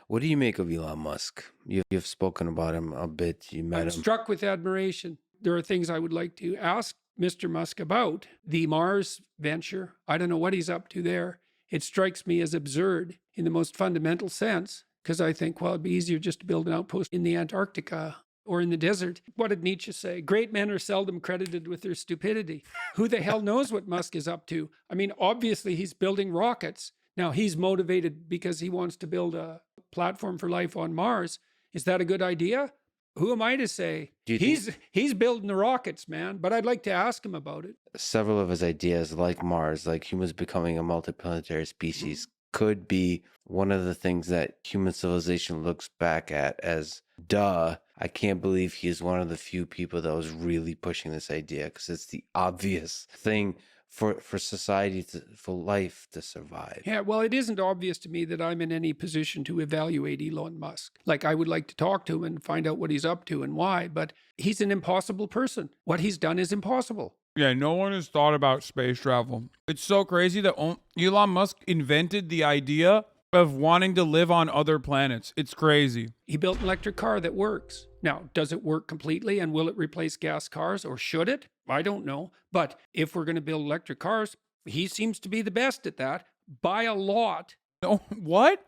What do you make of Elon Musk? You've spoken about him a bit. You met I'm him. struck with admiration. There are things I would like to ask Mr. Musk about. The Mars venture, I don't know what he's up to there. It strikes me as absurd in the most fundamental sense, because I think, well, it'd be easier just to build an outpost in the Antarctica or in the desert. What did Nietzsche say? Great men are seldom credited with their stupidity. Who the hell knows what Musk is up to? I mean, obviously he's building rockets. Now he's motivated because he wants to build a platform for life on Mars. Is that a good idea? Who am I to say? He's building the rockets, man. But I'd like to ask him about it. Several of his ideas, like Mars, like humans becoming a multiplanetary species, could be one of the things that human civilization looks back at as, duh, I can't believe he is one of the few people that was really pushing this idea, because it's the obvious thing for society, for life to survive. Yeah, well, it isn't obvious to me that I'm in any position to evaluate Elon Musk. Like, I would like to talk to him and find out what he's up to and why, but he's an impossible person. What he's done is impossible. Yeah, no one has thought about space travel. It's so crazy that Elon Musk invented the idea of wanting to live on other planets. It's crazy. He built an electric car that works. Now, does it work completely, and will it replace gas cars, or should it? I don't know. But if we're going to build electric cars, he seems to be the best at that by a lot. No, what?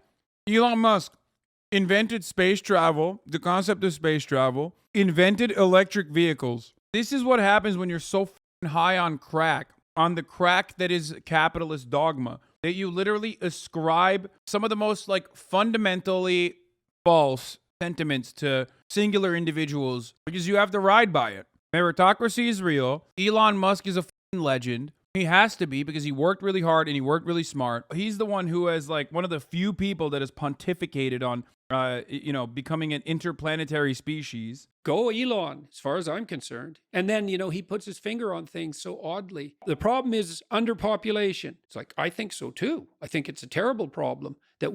Elon Musk invented space travel, the concept of space travel, invented electric vehicles. This is what happens when you're so f***ing high on crack, on the crack that is capitalist dogma, that you literally ascribe some of the most like fundamentally false sentiments to singular individuals because you have to ride by it. Meritocracy is real. Elon Musk is a f***ing legend. He has to be because he worked really hard and he worked really smart. He's the one who has like one of the few people that has pontificated on, becoming an interplanetary species. Go Elon, as far as I'm concerned. And then, he puts his finger on things so oddly. The problem is underpopulation. It's like, I think so too. I think it's a terrible problem that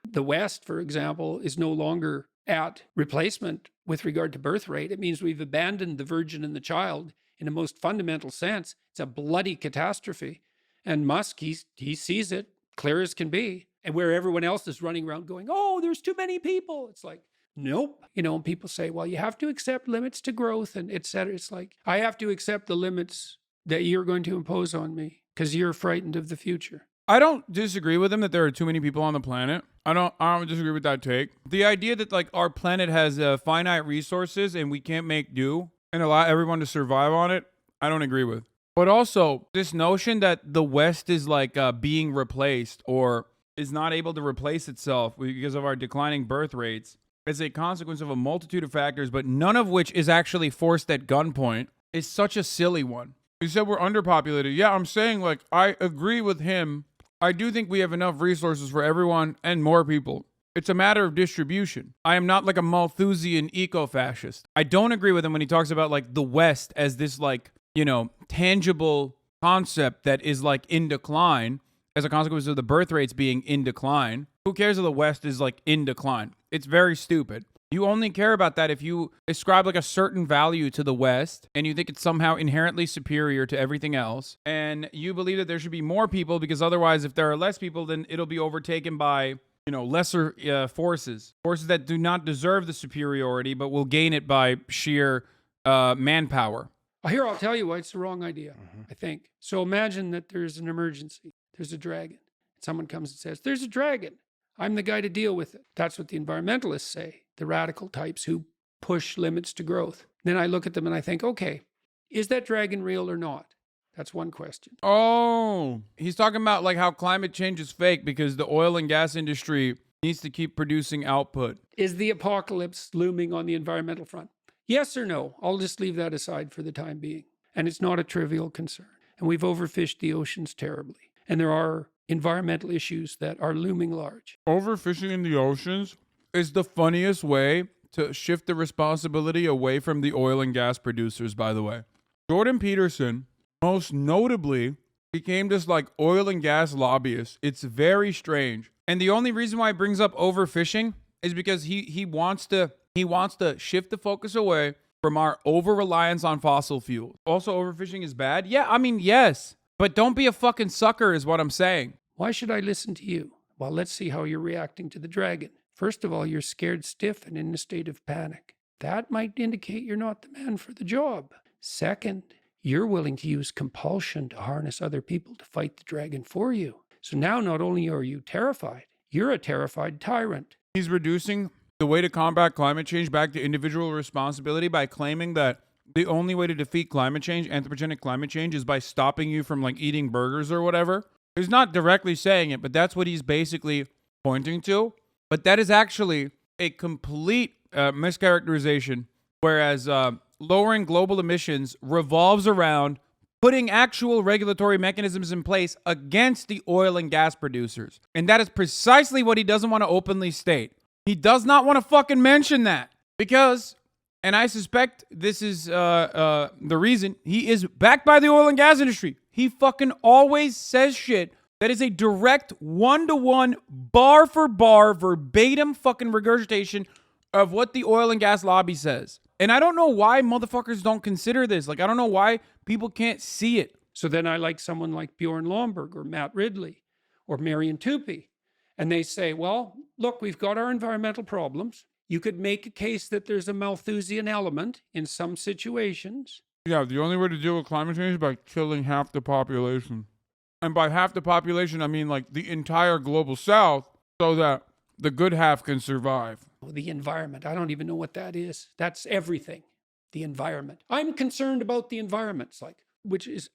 the West, for example, is no longer at replacement with regard to birth rate. It means we've abandoned the virgin and the child in a most fundamental sense. It's a bloody catastrophe. And Musk, he sees it clear as can be. And where everyone else is running around going, oh, there's too many people. It's like, nope. And people say, well, you have to accept limits to growth and et cetera. It's like, I have to accept the limits that you're going to impose on me because you're frightened of the future. I don't disagree with him that there are too many people on the planet. I don't disagree with that take. The idea that like our planet has finite resources and we can't make do and allow everyone to survive on it, I don't agree with. But also this notion that the West is like being replaced or is not able to replace itself because of our declining birth rates as a consequence of a multitude of factors, but none of which is actually forced at gunpoint, is such a silly one. You said we're underpopulated. Yeah, I'm saying like I agree with him. I do think we have enough resources for everyone and more people. It's a matter of distribution. I am not like a Malthusian eco-fascist. I don't agree with him when he talks about like the West as this like, tangible concept that is like in decline as a consequence of the birth rates being in decline. Who cares if the West is like in decline? It's very stupid. You only care about that if you ascribe like a certain value to the West and you think it's somehow inherently superior to everything else. And you believe that there should be more people because otherwise if there are less people, then it'll be overtaken by, lesser forces that do not deserve the superiority, but will gain it by sheer manpower. Here, I'll tell you why it's the wrong idea, I think. So imagine that there's an emergency. There's a dragon. Someone comes and says, there's a dragon. I'm the guy to deal with it. That's what the environmentalists say, the radical types who push limits to growth. Then I look at them and I think, okay, is that dragon real or not? That's one question. Oh, he's talking about like how climate change is fake because the oil and gas industry needs to keep producing output. Is the apocalypse looming on the environmental front? Yes or no? I'll just leave that aside for the time being. And it's not a trivial concern. And we've overfished the oceans terribly. And there are environmental issues that are looming large. Overfishing in the oceans is the funniest way to shift the responsibility away from the oil and gas producers, by the way. Jordan Peterson, most notably, became this like oil and gas lobbyist. It's very strange. And the only reason why he brings up overfishing is because he wants to shift the focus away from our over-reliance on fossil fuels. Also, overfishing is bad? Yeah, I mean, yes. But don't be a fucking sucker is what I'm saying. Why should I listen to you? Well, let's see how you're reacting to the dragon. First of all, you're scared stiff and in a state of panic. That might indicate you're not the man for the job. Second, you're willing to use compulsion to harness other people to fight the dragon for you. So now not only are you terrified, you're a terrified tyrant. He's reducing the way to combat climate change back to individual responsibility by claiming that the only way to defeat climate change, anthropogenic climate change, is by stopping you from like eating burgers or whatever. He's not directly saying it, but that's what he's basically pointing to. But that is actually a complete mischaracterization, whereas lowering global emissions revolves around putting actual regulatory mechanisms in place against the oil and gas producers. And that is precisely what he doesn't want to openly state. He does not want to fucking mention that because, and I suspect this is the reason, he is backed by the oil and gas industry. He fucking always says shit that is a direct one-to-one, bar for bar, verbatim fucking regurgitation of what the oil and gas lobby says. And I don't know why motherfuckers don't consider this. Like, I don't know why people can't see it. So then I like someone like Bjorn Lomborg or Matt Ridley or Marion Tupy. And they say, well, look, we've got our environmental problems. You could make a case that there's a Malthusian element in some situations. Yeah, the only way to deal with climate change is by killing half the population. And by half the population, I mean like the entire global south so that the good half can survive. The environment, I don't even know what that is. That's everything. The environment. I'm concerned about the environment. It's like,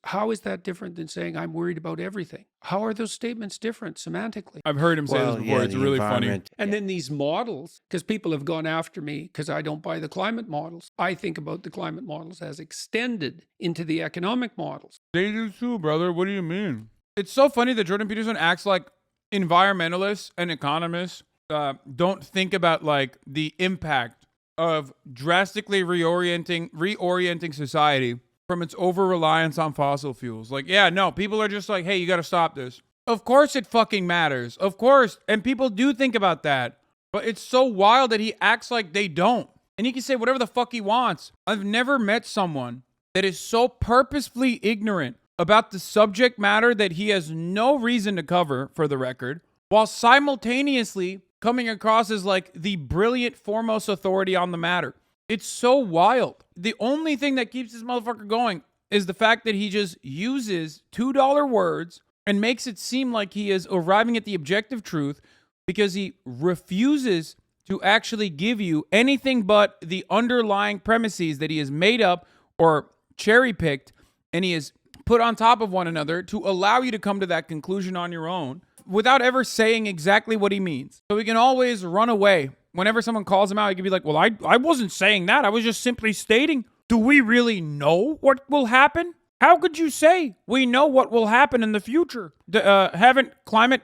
how is that different than saying I'm worried about everything? How are those statements different semantically? I've heard him say this before. It's really funny. And then these models, because people have gone after me because I don't buy the climate models. I think about the climate models as extended into the economic models. They do too, brother. What do you mean? It's so funny that Jordan Peterson acts like environmentalists and economists don't think about like the impact of drastically reorienting society from its over-reliance on fossil fuels. Like, yeah, no, people are just like, hey, you got to stop this. Of course it fucking matters. Of course. And people do think about that. But it's so wild that he acts like they don't. And he can say whatever the fuck he wants. I've never met someone that is so purposefully ignorant about the subject matter that he has no reason to cover, for the record, while simultaneously coming across as like the brilliant foremost authority on the matter. It's so wild. The only thing that keeps this motherfucker going is the fact that he just uses $2 words and makes it seem like he is arriving at the objective truth because he refuses to actually give you anything but the underlying premises that he has made up or cherry-picked, and he has put on top of one another to allow you to come to that conclusion on your own without ever saying exactly what he means. So he can always run away. Whenever someone calls him out, he can be like, well, I wasn't saying that. I was just simply stating. Do we really know what will happen? How could you say we know what will happen in the future? Haven't climate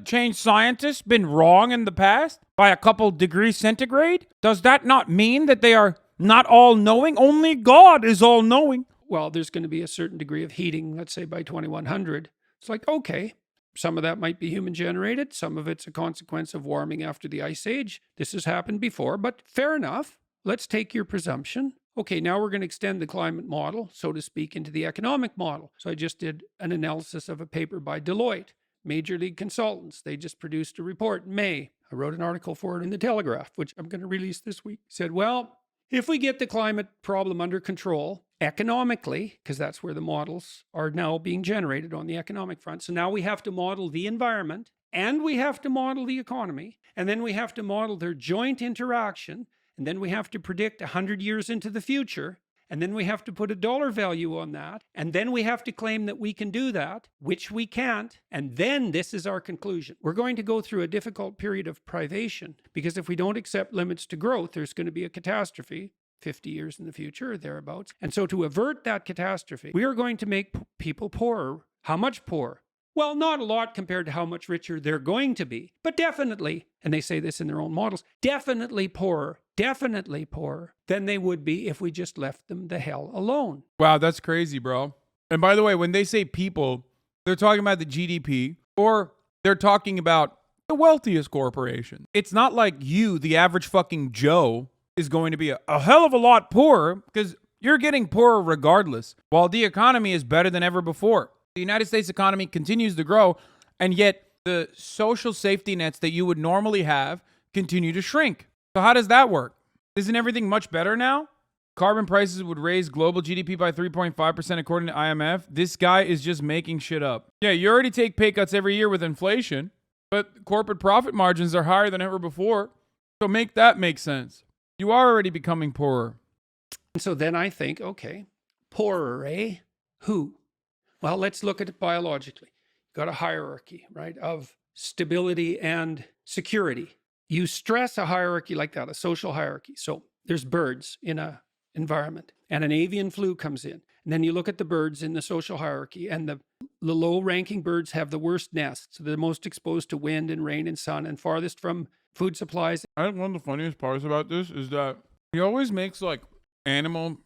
change scientists been wrong in the past by a couple degrees centigrade? Does that not mean that they are not all-knowing? Only God is all-knowing. Well, there's going to be a certain degree of heating, let's say by 2100. It's like, okay, some of that might be human-generated. Some of it's a consequence of warming after the Ice Age. This has happened before, but fair enough. Let's take your presumption. Okay, now we're going to extend the climate model, so to speak, into the economic model. So I just did an analysis of a paper by Deloitte, Major League Consultants. They just produced a report in May. I wrote an article for it in the Telegraph, which I'm going to release this week. Said, well, if we get the climate problem under control economically, because that's where the models are now being generated on the economic front. So now we have to model the environment and we have to model the economy. And then we have to model their joint interaction. And then we have to predict 100 years into the future. And then we have to put a dollar value on that. And then we have to claim that we can do that, which we can't. And then this is our conclusion. We're going to go through a difficult period of privation because if we don't accept limits to growth, there's going to be a catastrophe 50 years in the future or thereabouts. And so to avert that catastrophe, we are going to make people poorer. How much poorer? Well, not a lot compared to how much richer they're going to be, but definitely, and they say this in their own models, definitely poorer than they would be if we just left them the hell alone. Wow, that's crazy, bro. And by the way, when they say people, they're talking about the GDP or they're talking about the wealthiest corporation. It's not like you, the average fucking Joe, is going to be a hell of a lot poorer because you're getting poorer regardless, while the economy is better than ever before. The United States economy continues to grow, and yet the social safety nets that you would normally have continue to shrink. So how does that work? Isn't everything much better now? Carbon prices would raise global GDP by 3.5% according to IMF. This guy is just making shit up. Yeah, you already take pay cuts every year with inflation, but corporate profit margins are higher than ever before. So make that make sense. You are already becoming poorer. And so then I think, okay, poorer, eh? Who? Well, let's look at it biologically. You've got a hierarchy, right, of stability and security. You stress a hierarchy like that, a social hierarchy. So there's birds in a environment and an avian flu comes in. And then you look at the birds in the social hierarchy, and the low-ranking birds have the worst nests. So they're most exposed to wind and rain and sun and farthest from food supplies. I think one of the funniest parts about this is that he always makes like animal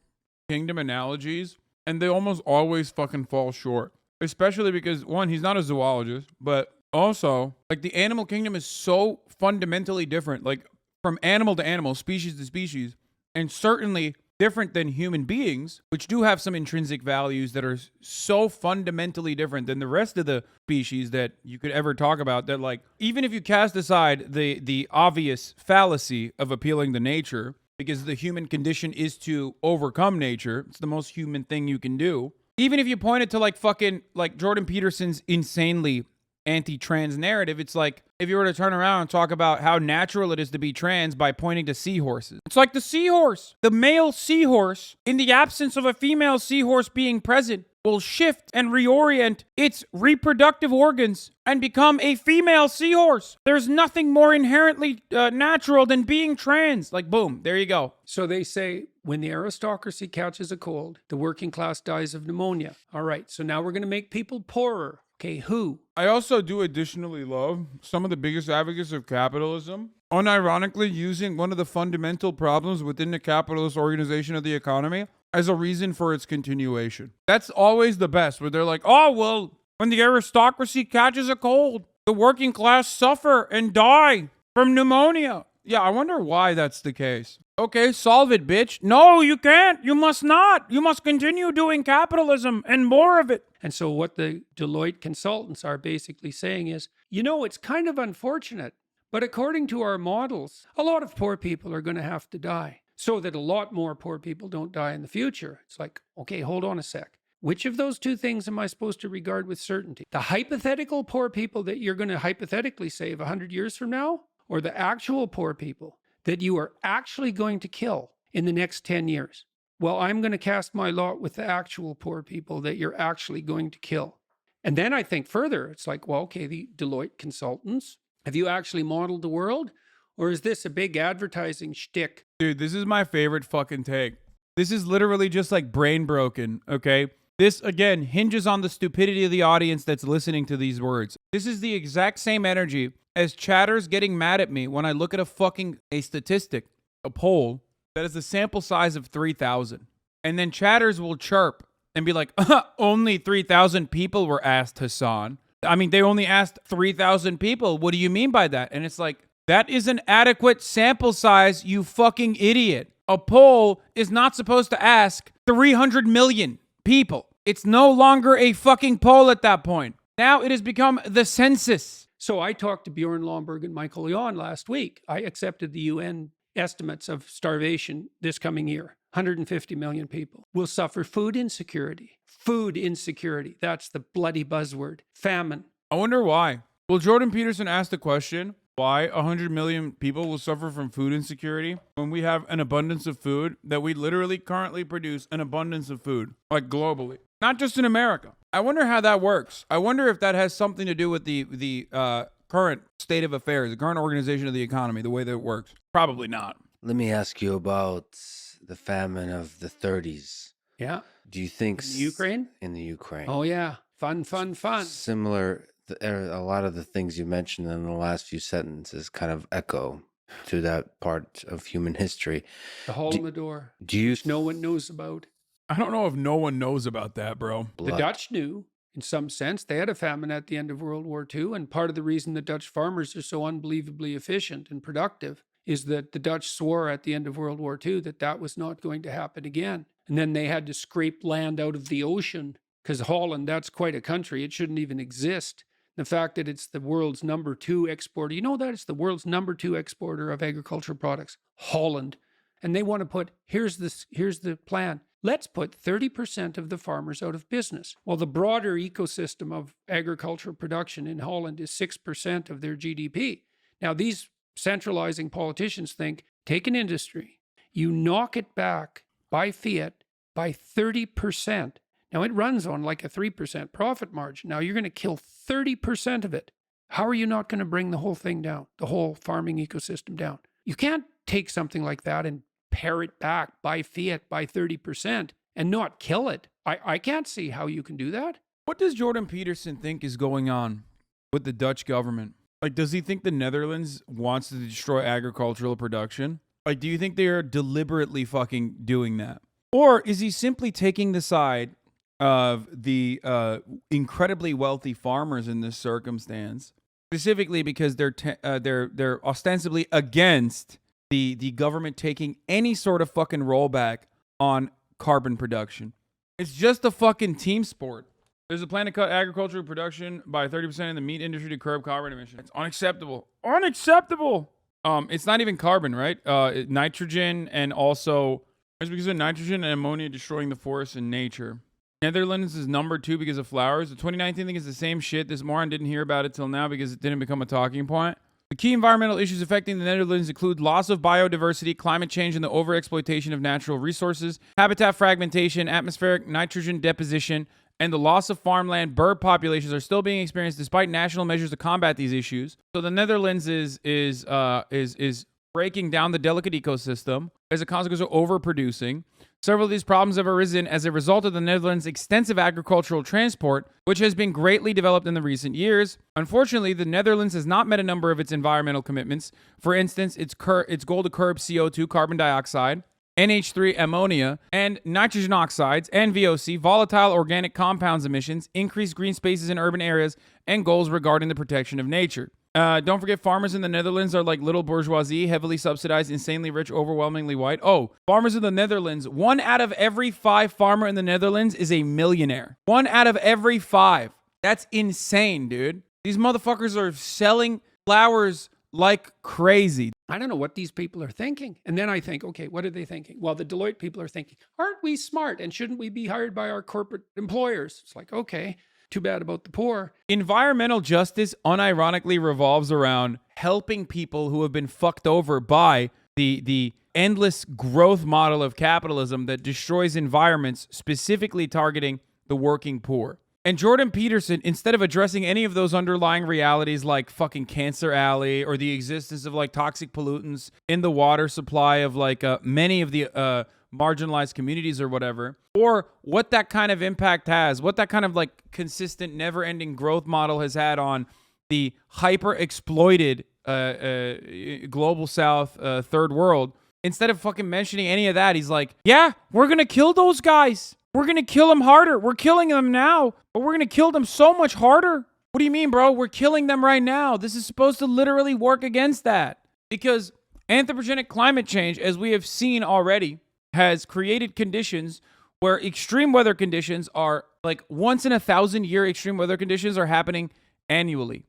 kingdom analogies, and they almost always fucking fall short. Especially because, one, he's not a zoologist, but also, like, the animal kingdom is so fundamentally different, like, from animal to animal, species to species, and certainly different than human beings, which do have some intrinsic values that are so fundamentally different than the rest of the species that you could ever talk about, that, like, even if you cast aside the obvious fallacy of appealing to nature, because the human condition is to overcome nature, it's the most human thing you can do. Even if you point it to, like, fucking, like, Jordan Peterson's insanely anti-trans narrative, it's like if you were to turn around and talk about how natural it is to be trans by pointing to seahorses. It's like the seahorse, the male seahorse, in the absence of a female seahorse being present, will shift and reorient its reproductive organs and become a female seahorse. There's nothing more inherently natural than being trans. Like, boom, there you go. So they say when the aristocracy catches a cold, the working class dies of pneumonia. All right, so now we're going to make people poorer. Okay, who? I also do additionally love some of the biggest advocates of capitalism, unironically using one of the fundamental problems within the capitalist organization of the economy as a reason for its continuation. That's always the best, where they're like, oh, well, when the aristocracy catches a cold, the working class suffer and die from pneumonia. Yeah, I wonder why that's the case. Okay, solve it, bitch. No, you can't. You must not. You must continue doing capitalism and more of it. And so what the Deloitte consultants are basically saying is, you know, it's kind of unfortunate, but according to our models, a lot of poor people are going to have to die so that a lot more poor people don't die in the future. It's like, okay, hold on a sec. Which of those two things am I supposed to regard with certainty? The hypothetical poor people that you're going to hypothetically save 100 years from now, or the actual poor people that you are actually going to kill in the next 10 years? Well, I'm going to cast my lot with the actual poor people that you're actually going to kill. And then I think further, it's like, well, okay, the Deloitte consultants, have you actually modeled the world? Or is this a big advertising shtick? Dude, this is my favorite fucking take. This is literally just like brain broken, okay? This, again, hinges on the stupidity of the audience that's listening to these words. This is the exact same energy as chatters getting mad at me when I look at a statistic, a poll, that is the sample size of 3,000. And then chatters will chirp and be like, only 3,000 people were asked, Hasan. I mean, they only asked 3,000 people. What do you mean by that? And it's like, that is an adequate sample size, you fucking idiot. A poll is not supposed to ask 300 million people. It's no longer a fucking poll at that point. Now it has become the census. So I talked to Bjorn Lomborg and Michael Leon last week. I accepted the UN estimates of starvation this coming year. 150 million people will suffer food insecurity. Food insecurity. That's the bloody buzzword. Famine. I wonder why. Well, Jordan Peterson asked the question, why 100 million people will suffer from food insecurity when we have an abundance of food, that we literally currently produce an abundance of food, like globally, not just in America. I wonder how that works. I wonder if that has something to do with the current state of affairs, the current organization of the economy, the way that it works. Probably not. Let me ask you about the famine of the 30s. Yeah. Do you think In Ukraine? In the Ukraine. Oh, yeah. Fun. Similar, a lot of the things you mentioned in the last few sentences kind of echo to that part of human history. The Holomodor. Do you... Which no one knows about. I don't know if no one knows about that, bro. The Dutch knew, in some sense. They had a famine at the end of World War II, and part of the reason the Dutch farmers are so unbelievably efficient and productive is that the Dutch swore at the end of World War II that was not going to happen again. And then they had to scrape land out of the ocean, because Holland, that's quite a country. It shouldn't even exist. The fact that it's the world's number 2 exporter. You know that it's the world's number 2 exporter of agricultural products, Holland. And they want to put, here's the plan. Let's put 30% of the farmers out of business. Well, the broader ecosystem of agricultural production in Holland is 6% of their GDP. Now, these centralizing politicians think, take an industry, you knock it back by fiat by 30%. Now, it runs on like a 3% profit margin. Now, you're going to kill 30% of it. How are you not going to bring the whole thing down, the whole farming ecosystem down? You can't take something like that and pare it back by fiat by 30% and not kill it. I can't see how you can do that. What does Jordan Peterson think is going on with the Dutch government? Like, does he think the Netherlands wants to destroy agricultural production? Like, do you think they are deliberately fucking doing that? Or is he simply taking the side of the incredibly wealthy farmers in this circumstance, specifically because they're ostensibly against the government taking any sort of fucking rollback on carbon production? It's just a fucking team sport. There's a plan to cut agricultural production by 30% in the meat industry to curb carbon emissions. It's unacceptable. Unacceptable. It's not even carbon, right? Nitrogen, and also it's because of nitrogen and ammonia destroying the forests and nature. Netherlands is number 2 because of flowers. The 2019 thing is the same shit. This moron didn't hear about it till now because it didn't become a talking point. The key environmental issues affecting the Netherlands include loss of biodiversity, climate change, and the overexploitation of natural resources, habitat fragmentation, atmospheric nitrogen deposition, and the loss of farmland. Bird populations are still being experienced despite national measures to combat these issues. So the Netherlands is breaking down the delicate ecosystem as a consequence of overproducing. Several of these problems have arisen as a result of the Netherlands' extensive agricultural transport, which has been greatly developed in the recent years. Unfortunately, the Netherlands has not met a number of its environmental commitments. For instance, its goal to curb CO2, carbon dioxide, NH3 ammonia, and nitrogen oxides, and VOC, volatile organic compounds emissions, increased green spaces in urban areas, and goals regarding the protection of nature. Don't forget, farmers in the Netherlands are like little bourgeoisie, heavily subsidized, insanely rich, overwhelmingly white. Oh, farmers in the Netherlands, 1 out of every 5 farmer in the Netherlands is a millionaire. 1 out of every 5. That's insane, dude. These motherfuckers are selling flowers like crazy. I don't know what these people are thinking. And then I think, okay, what are they thinking? Well, the Deloitte people are thinking, aren't we smart? And shouldn't we be hired by our corporate employers? It's like, okay, too bad about the poor. Environmental justice unironically revolves around helping people who have been fucked over by the endless growth model of capitalism that destroys environments, specifically targeting the working poor. And Jordan Peterson, instead of addressing any of those underlying realities like fucking Cancer Alley or the existence of like toxic pollutants in the water supply of like many of the marginalized communities or whatever, or what that kind of impact has, what that kind of like consistent never-ending growth model has had on the hyper-exploited global south, third world, instead of fucking mentioning any of that, he's like, yeah, we're going to kill those guys. We're going to kill them harder. We're killing them now, but we're going to kill them so much harder. What do you mean, bro? We're killing them right now. This is supposed to literally work against that, because anthropogenic climate change, as we have seen already, has created conditions where extreme weather conditions are like once in 1,000-year extreme weather conditions are happening annually.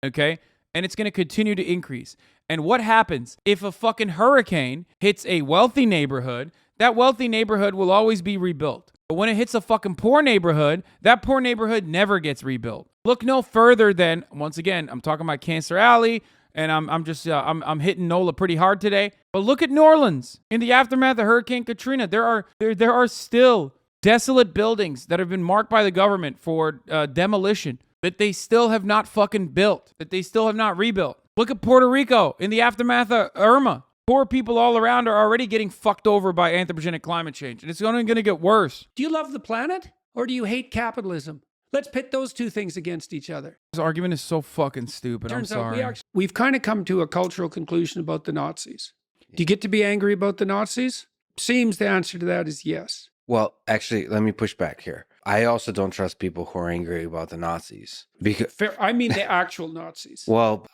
Okay? And it's going to continue to increase. And what happens if a fucking hurricane hits a wealthy neighborhood? That wealthy neighborhood will always be rebuilt. But when it hits a fucking poor neighborhood, that poor neighborhood never gets rebuilt. Look no further than, once again, I'm talking about Cancer Alley, and I'm hitting NOLA pretty hard today. But look at New Orleans. In the aftermath of Hurricane Katrina, there are still desolate buildings that have been marked by the government for demolition that they still have not fucking built, that they still have not rebuilt. Look at Puerto Rico in the aftermath of Irma. Poor people all around are already getting fucked over by anthropogenic climate change, and it's only going to get worse. Do you love the planet or do you hate capitalism? Let's pit those two things against each other. This argument is so fucking stupid. Turns I'm sorry. out we've kind of come to a cultural conclusion about the Nazis. Do you get to be angry about the Nazis? Seems the answer to that is yes. Well, actually, let me push back here. I also don't trust people who are angry about the Nazis because, Fair. I mean, the actual Nazis. well,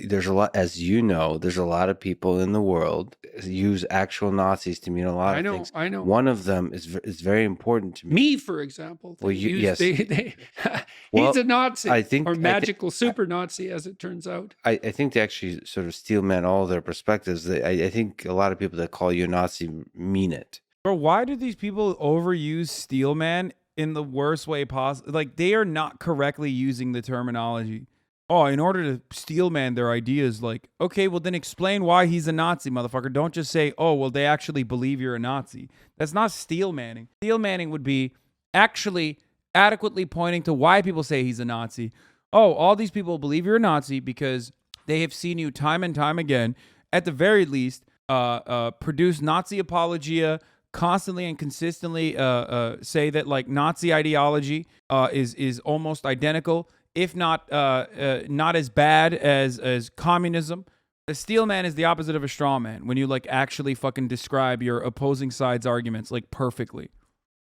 there's a lot, as you know, there's a lot of people in the world use actual Nazis to mean a lot I of know. things. I know. One of them is very important to me. Me, for example. Well, yes. He's a Nazi. I think or magical super Nazi, as it turns out. I think they actually sort of steelman all their perspectives. I think a lot of people that call you a Nazi mean it. Bro, why do these people overuse steelman in the worst way possible? Like, they are not correctly using the terminology. Oh, in order to steelman their ideas, like, okay, well then explain why he's a Nazi, motherfucker. Don't just say, oh, well, they actually believe you're a Nazi. That's not steelmanning. Steelmanning would be actually adequately pointing to why people say he's a Nazi. Oh, all these people believe you're a Nazi because they have seen you time and time again, at the very least, produce Nazi apologia, constantly and consistently say that like Nazi ideology is almost identical, if not not as bad as communism. A steel man is the opposite of a straw man when you like actually fucking describe your opposing side's arguments like perfectly.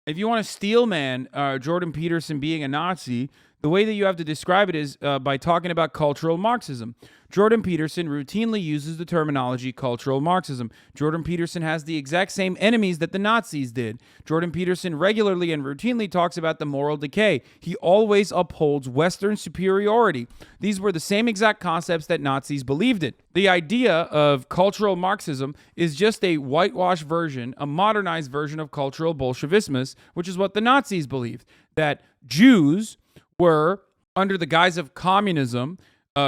If you want to steel man Jordan Peterson being a Nazi, the way that you have to describe it is by talking about cultural Marxism. Jordan Peterson routinely uses the terminology cultural Marxism. Jordan Peterson has the exact same enemies that the Nazis did. Jordan Peterson regularly and routinely talks about the moral decay. He always upholds Western superiority. These were the same exact concepts that Nazis believed in. The idea of cultural Marxism is just a whitewashed version, a modernized version of cultural Bolshevismus, which is what the Nazis believed, that Jews were, under the guise of communism,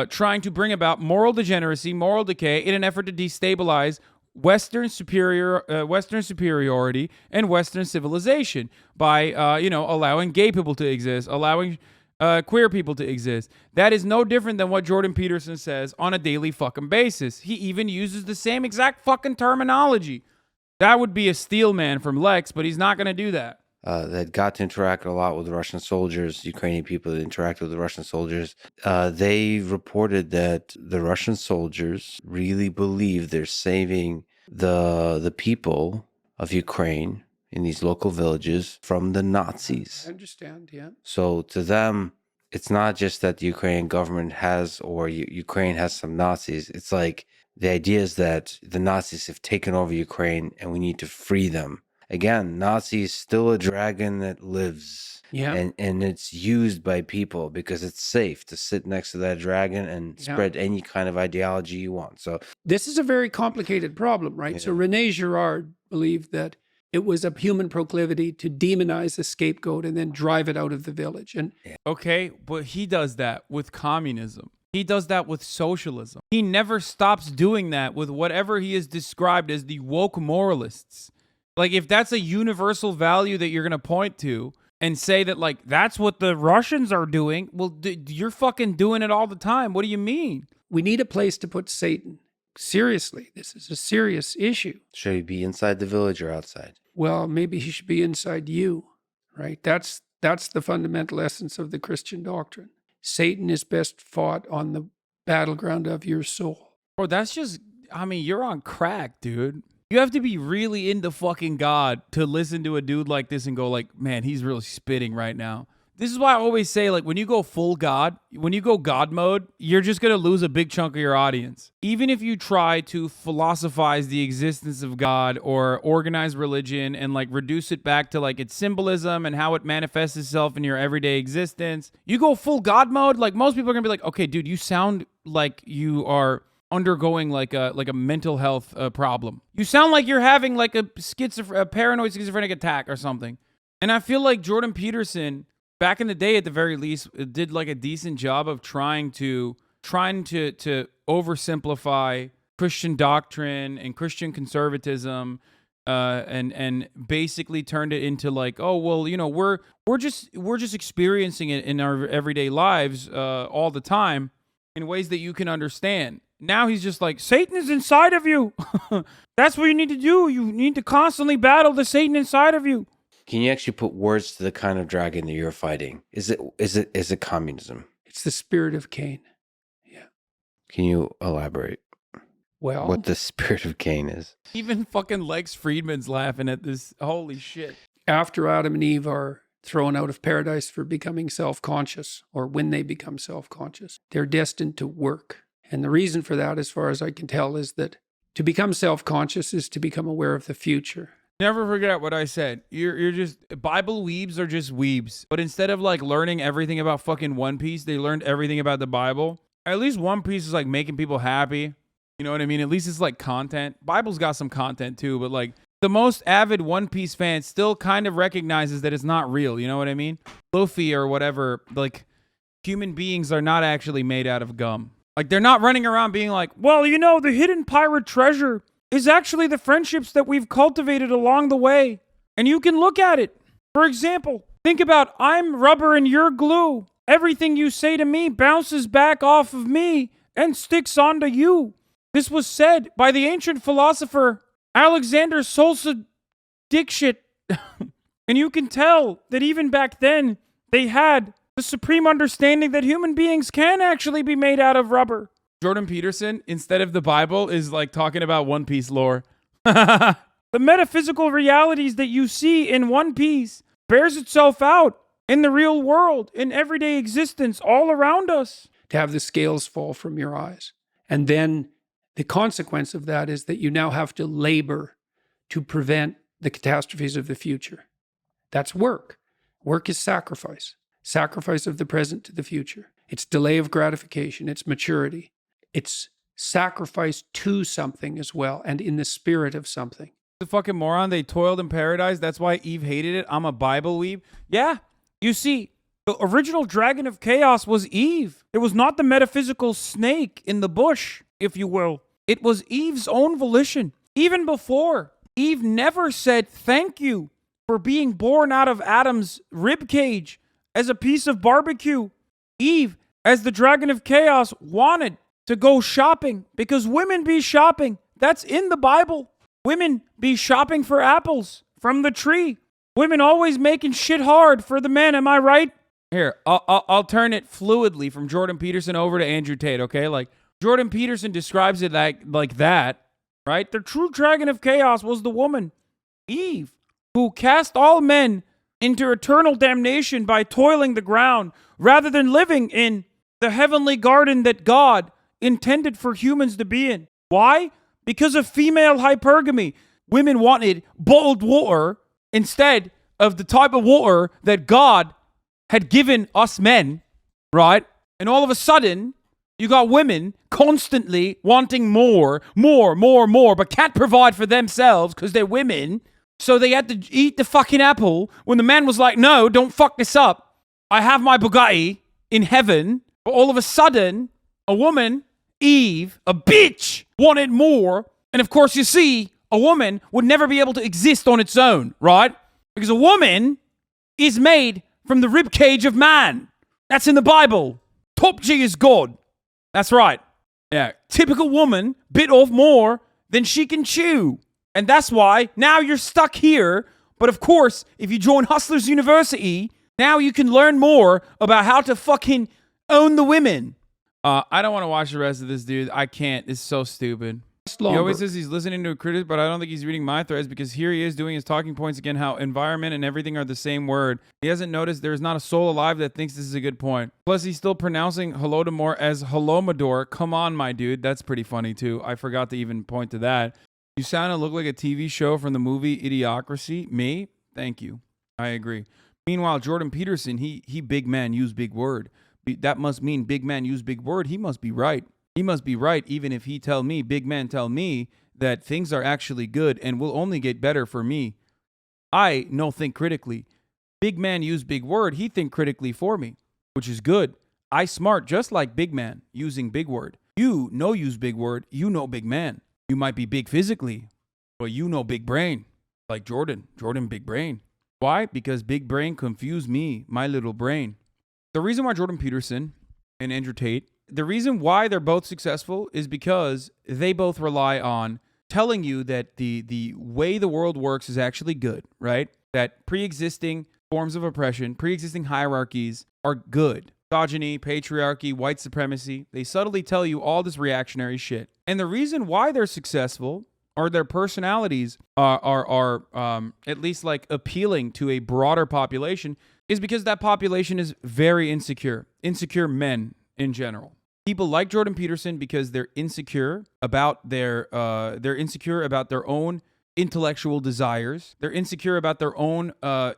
trying to bring about moral degeneracy, moral decay, in an effort to destabilize Western superiority and Western civilization by, allowing gay people to exist, allowing queer people to exist. That is no different than what Jordan Peterson says on a daily fucking basis. He even uses the same exact fucking terminology. That would be a steel man from Lex, but he's not going to do that. That got to interact a lot with Russian soldiers, Ukrainian people that interact with the Russian soldiers. They reported that the Russian soldiers really believe they're saving the people of Ukraine in these local villages from the Nazis. I understand, yeah. So to them, it's not just that the Ukrainian government has, or Ukraine has some Nazis. It's like the idea is that the Nazis have taken over Ukraine and we need to free them. Again, Nazi is still a dragon that lives. Yeah. And it's used by people because it's safe to sit next to that dragon and spread any kind of ideology you want. So this is a very complicated problem, right? Yeah. So René Girard believed that it was a human proclivity to demonize the scapegoat and then drive it out of the village. And okay, but he does that with communism. He does that with socialism. He never stops doing that with whatever he has described as the woke moralists. Like, if that's a universal value that you're going to point to and say that, like, that's what the Russians are doing, well, you're fucking doing it all the time. What do you mean? We need a place to put Satan. Seriously, this is a serious issue. should he be inside the village or outside? Well, maybe he should be inside you, right? That's the fundamental essence of the Christian doctrine. Satan is best fought on the battleground of your soul. Bro, that's just, I mean, you're on crack, dude. You have to be really into fucking God to listen to a dude like this and go like, man, he's really spitting right now. This is why I always say, like, when you go full God, when you go God mode, you're just going to lose a big chunk of your audience. Even if you try to philosophize the existence of God or organize religion and, like, reduce it back to, like, its symbolism and how it manifests itself in your everyday existence, you go full God mode, like, most people are going to be like, okay, dude, you sound like you are undergoing like a mental health problem. You sound like you're having like a paranoid schizophrenic attack or something. And I feel like Jordan Peterson, back in the day at the very least, did like a decent job of trying to oversimplify Christian doctrine and Christian conservatism, and basically turned it into like, oh well, you know, we're just experiencing it in our everyday lives all the time in ways that you can understand. Now he's just like, Satan is inside of you. That's what you need to do. You need to constantly battle the Satan inside of you. Can you actually put words to the kind of dragon that you're fighting? Is it communism? It's the spirit of Cain. Yeah. Can you elaborate Well, what the spirit of Cain is? Even fucking Lex Friedman's laughing at this. Holy shit. after Adam and Eve are thrown out of paradise for becoming self-conscious, or when they become self-conscious. They're destined to work. And the reason for that, as far as I can tell, is that to become self-conscious is to become aware of the future. Never forget what I said. You're just, Bible weebs are just weebs. But instead of like learning everything about fucking One Piece, they learned everything about the Bible. At least One Piece is like making people happy. You know what I mean? At least it's like content. Bible's got some content too, but like the most avid One Piece fan still kind of recognizes that it's not real. You know what I mean? Luffy or whatever, like human beings are not actually made out of gum. Like they're not running around being like, well, you know, the hidden pirate treasure is actually the friendships that we've cultivated along the way. And you can look at it. For example, think about I'm rubber and you're glue. Everything you say to me bounces back off of me and sticks onto you. This was said by the ancient philosopher Alexander Solzhenitsyn. And you can tell that even back then, they had the supreme understanding that human beings can actually be made out of rubber. Jordan Peterson, instead of the Bible, is like talking about One Piece lore. The metaphysical realities that you see in One Piece bears itself out in the real world, in everyday existence, all around us. To have the scales fall from your eyes. And then the consequence of that is that you now have to labor to prevent the catastrophes of the future. That's work. Work is sacrifice. Sacrifice of the present to the future. It's delay of gratification. It's maturity. It's sacrifice to something as well, and in the spirit of something. The fucking moron, they toiled in paradise. That's why Eve hated it. I'm a Bible weeb. Yeah, you see, the original dragon of chaos was Eve. It was not the metaphysical snake in the bush, if you will. It was Eve's own volition. Even before, Eve never said thank you for being born out of Adam's rib cage as a piece of barbecue. Eve, as the dragon of chaos, wanted to go shopping because women be shopping. That's in the Bible. Women be shopping for apples from the tree. Women always making shit hard for the men. Am I right? Here, I'll turn it fluidly from Jordan Peterson over to Andrew Tate, okay? Like, Jordan Peterson describes it like that, right? The true dragon of chaos was the woman, Eve, who cast all men into eternal damnation by toiling the ground rather than living in the heavenly garden that God intended for humans to be in. Why? Because of female hypergamy. Women wanted bottled water instead of the type of water that God had given us men, right? And all of a sudden, you got women constantly wanting more, but can't provide for themselves because they're women. So they had to eat the fucking apple when the man was like, no, don't fuck this up. I have my Bugatti in heaven. But all of a sudden, a woman, Eve, a bitch, wanted more. And of course, you see, a woman would never be able to exist on its own, right? Because a woman is made from the ribcage of man. That's in the Bible. Top G is God. That's right. Yeah, typical woman bit off more than she can chew. And that's why now you're stuck here. But of course, if you join Hustlers University, now you can learn more about how to fucking own the women. I don't want to watch the rest of this, dude. I can't. It's so stupid. He always says he's listening to a critic, but I don't think he's reading my threads because here he is doing his talking points again, how environment and everything are the same word. He hasn't noticed there's not a soul alive that thinks this is a good point. Plus, he's still pronouncing Holodomor as Holomodor. Come on, my dude. That's pretty funny, too. I forgot to even point to that. You sound and look like a TV show from the movie Idiocracy. Me? Thank you. I agree. Meanwhile, Jordan Peterson, he big man, use big word. That must mean big man use big word. He must be right. He must be right even if he tell me, big man tell me, that things are actually good and will only get better for me. I no think critically. Big man use big word. He think critically for me, which is good. I smart just like big man using big word. You no use big word. You know big man. You might be big physically, but you know big brain. Like Jordan. Jordan big brain. Why? Because big brain confuse me, my little brain. The reason why Jordan Peterson and Andrew Tate, the reason why they're both successful is because they both rely on telling you that the way the world works is actually good, right? That pre-existing forms of oppression, pre-existing hierarchies are good. Misogyny, patriarchy, white supremacy, they subtly tell you all this reactionary shit. And the reason why they're successful or their personalities are at least like appealing to a broader population is because that population is very insecure. Insecure men in general. People like Jordan Peterson because they're insecure about their own intellectual desires. They're insecure about their own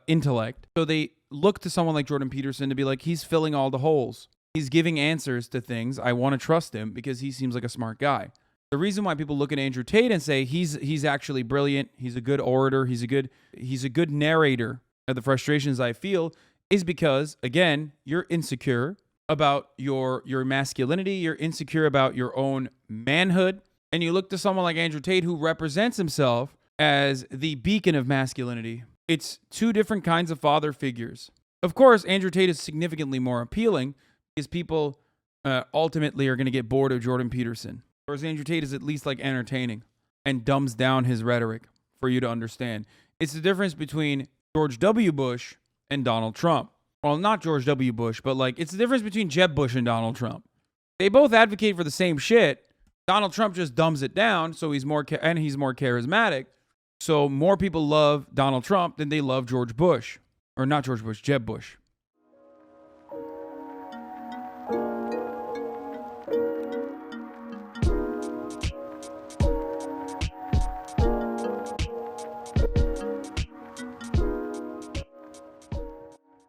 intellect. So they look to someone like Jordan Peterson to be like, he's filling all the holes. He's giving answers to things. I want to trust him because he seems like a smart guy. The reason why people look at Andrew Tate and say he's actually brilliant, he's a good orator, he's a good narrator of the frustrations I feel is because, again, you're insecure about your masculinity, you're insecure about your own manhood, and you look to someone like Andrew Tate who represents himself as the beacon of masculinity. It's two different kinds of father figures. Of course, Andrew Tate is significantly more appealing because people ultimately are going to get bored of Jordan Peterson. Whereas Andrew Tate is at least like entertaining and dumbs down his rhetoric for you to understand. It's the difference between George W. Bush and Donald Trump. Well, not George W. Bush, but like it's the difference between Jeb Bush and Donald Trump. They both advocate for the same shit. Donald Trump just dumbs it down, so he's more charismatic. So more people love Donald Trump than they love George Bush. Or not George Bush, Jeb Bush.